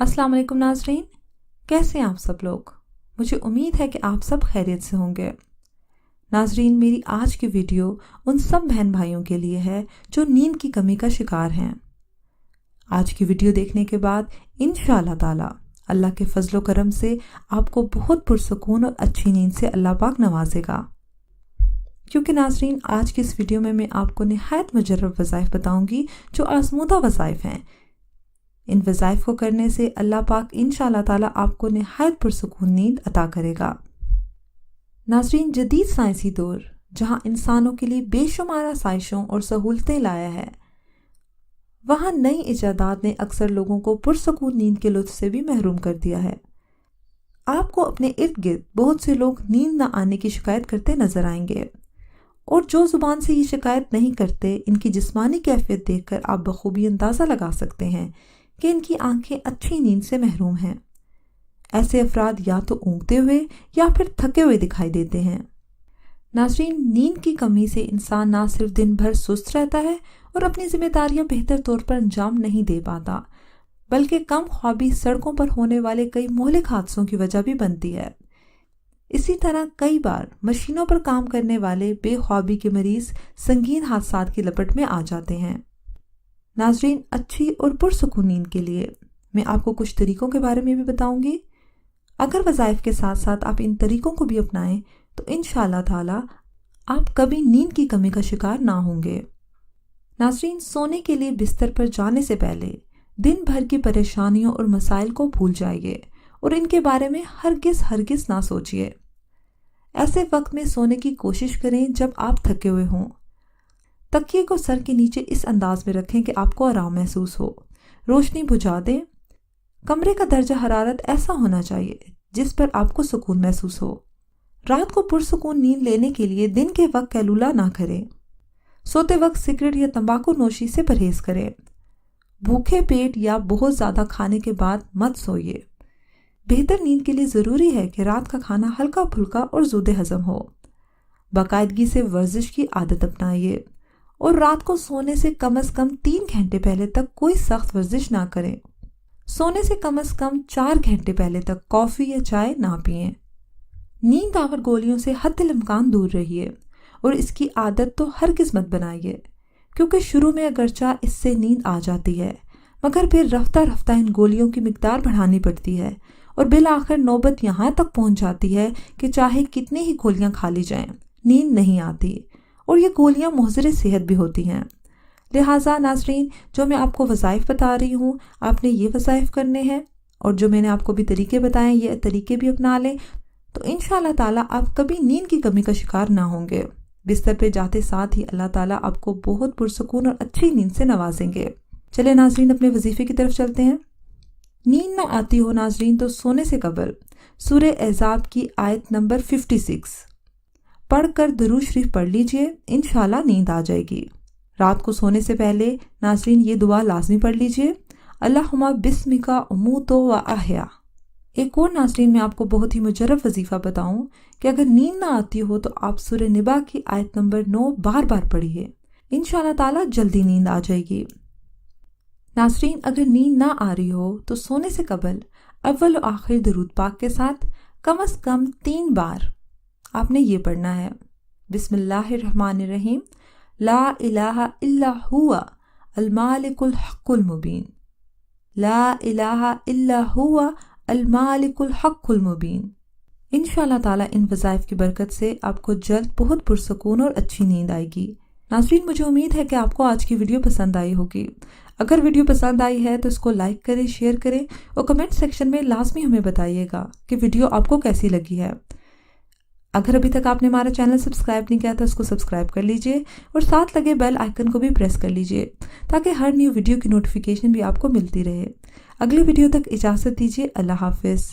अस्सलाम वालेकुम नाज़रीन, कैसे हैं आप सब लोग। मुझे उम्मीद है कि आप सब खैरियत से होंगे। नाज़रीन, मेरी आज की वीडियो उन सब बहन भाइयों के लिए है जो नींद की कमी का शिकार हैं। आज की वीडियो देखने के बाद इंशाअल्लाह ताला अल्लाह के फजलो करम से आपको बहुत पुरसकून और अच्छी नींद से अल्लाह पाक नवाजेगा। क्योंकि नाज़रीन, आज की इस वीडियो में मैं आपको निहायत मुजर्रब वज़ाइफ बताऊंगी जो आज़मूदा वज़ाइफ हैं। इन वज़ाइफ को करने से अल्लाह पाक इंशाअल्लाह ताला आपको निहायत पुरसकून नींद अता करेगा। नाज़रीन, जदीद साइंसी दौर जहां इंसानों के लिए बेशुमार आसाइशों और सहूलतें लाया है, वहां नई इजादात ने अक्सर लोगों को पुरसकून नींद के लुत्फ से भी महरूम कर दिया है। आपको अपने इर्द गिर्द बहुत से लोग नींद न आने की शिकायत करते नजर आएंगे, और जो जुबान से ये शिकायत नहीं करते, इनकी जिस्मानी कैफियत देखकर आप बखूबी अंदाज़ा लगा सकते हैं कि इनकी आंखें अच्छी नींद से महरूम हैं। ऐसे अफराद या तो ऊँघते हुए या फिर थके हुए दिखाई देते हैं। नाज़रीन, नींद की कमी से इंसान ना सिर्फ दिन भर सुस्त रहता है और अपनी जिम्मेदारियां बेहतर तौर पर अंजाम नहीं दे पाता, बल्कि कम ख्वाबी सड़कों पर होने वाले कई मोहलिक हादसों की वजह भी बनती है। इसी तरह कई बार मशीनों पर काम करने वाले बेख्वाबी के मरीज संगीन हादसात की लपट में आ जाते हैं। नाज़रीन, अच्छी और पुरसकून नींद के लिए मैं आपको कुछ तरीकों के बारे में भी बताऊंगी। अगर वज़ाइफ के साथ साथ आप इन तरीकों को भी अपनाएं तो इंशाअल्लाह ताला आप कभी नींद की कमी का शिकार ना होंगे। नाज़रीन, सोने के लिए बिस्तर पर जाने से पहले दिन भर की परेशानियों और मसाइल को भूल जाइए और इनके बारे में हरगिज़ ना सोचिए। ऐसे वक्त में सोने की कोशिश करें जब आप थके हुए हों। तकिए को सर के नीचे इस अंदाज में रखें कि आपको आराम महसूस हो। रोशनी बुझा दें। कमरे का दर्जा हरारत ऐसा होना चाहिए जिस पर आपको सुकून महसूस हो। रात को पुरसुकून नींद लेने के लिए दिन के वक्त कैलूला ना करें। सोते वक्त सिगरेट या तंबाकू नोशी से परहेज करें। भूखे पेट या बहुत ज़्यादा खाने के बाद मत सोइए। बेहतर नींद के लिए ज़रूरी है कि रात का खाना हल्का फुल्का और ज़ूदे हजम हो। बाकायदगी से वर्जिश की आदत अपनाइए और रात को सोने से कम 3 घंटे पहले तक कोई सख्त वर्जिश ना करें। सोने से कम 4 घंटे पहले तक कॉफ़ी या चाय ना पिएं। नींद आवर गोलियों से हद्दिल इम्कान दूर रहिए और इसकी आदत तो हरगिज़ मत बनाइए, क्योंकि शुरू में अगरचा इससे नींद आ जाती है, मगर फिर रफ्ता रफ्ता इन गोलियों की मिकदार बढ़ानी पड़ती है और बिल आखिर नौबत यहाँ तक पहुँच जाती है कि चाहे कितनी ही गोलियाँ खा ली जाएं, नींद नहीं आती और ये गोलियाँ मुज़र सेहत भी होती हैं। लिहाजा नाज़रीन, जो मैं आपको वज़ाइफ बता रही हूँ, आपने ये वज़ाइफ करने हैं और जो मैंने आपको भी तरीके बताए ये तरीके भी अपना लें तो इंशाअल्लाह ताला आप कभी नींद की कमी का शिकार ना होंगे। बिस्तर पे जाते साथ ही अल्लाह ताला आपको बहुत पुरसकून और अच्छी नींद से नवाजेंगे। चले नाज़रीन, अपने वजीफे की तरफ चलते हैं। नींद ना आती हो नाज़रीन तो सोने से कबल सूरह अहज़ाब की आयत नंबर 56 पढ़कर दुरूद शरीफ पढ़ लीजिए, इंशाअल्लाह नींद आ जाएगी। रात को सोने से पहले नाज़रीन ये दुआ लाजमी पढ़ लीजिए, अल्लाहुम्मा बिस्मिका उमूतु व अहया। एक और नाज़रीन, मैं आपको बहुत ही मुजर्रब वजीफ़ा बताऊं कि अगर नींद ना आती हो तो आप सूरह निबा की आयत नंबर 9 बार बार पढ़िए, इंशाअल्लाह ताला जल्दी नींद आ जाएगी। नाज़रीन, अगर नींद ना आ रही हो तो सोने से कबल अव्वल और आखिर दरूद पाक के साथ कम से कम 3 बार आपने ये पढ़ना है, बिस्मिल्लाहिर्रहमानिर्रहीम, ला इलाहा इल्ला हुवा अल मालिकुल हक़्क़ुल मुबीन, ला इलाहा इल्ला हुवा अल मालिकुल हक़्क़ुल मुबीन। इंशाअल्लाह ताला इन वज़ाइफ की बरकत से आपको जल्द बहुत पुरसकून और अच्छी नींद आएगी। नाज़रीन, मुझे उम्मीद है कि आपको आज की वीडियो पसंद आई होगी। अगर वीडियो पसंद आई है तो इसको लाइक करें, शेयर करें और कमेंट सेक्शन में लाजमी हमें बताइएगा कि वीडियो आपको कैसी लगी है। अगर अभी तक आपने हमारा चैनल सब्सक्राइब नहीं किया तो उसको सब्सक्राइब कर लीजिए और साथ लगे बेल आइकन को भी प्रेस कर लीजिए ताकि हर न्यू वीडियो की नोटिफिकेशन भी आपको मिलती रहे। अगली वीडियो तक इजाज़त दीजिए। अल्लाह हाफिज़।